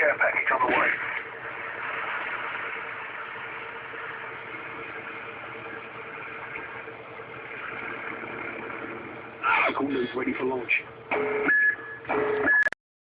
care package on the way. Cool, ready for launch.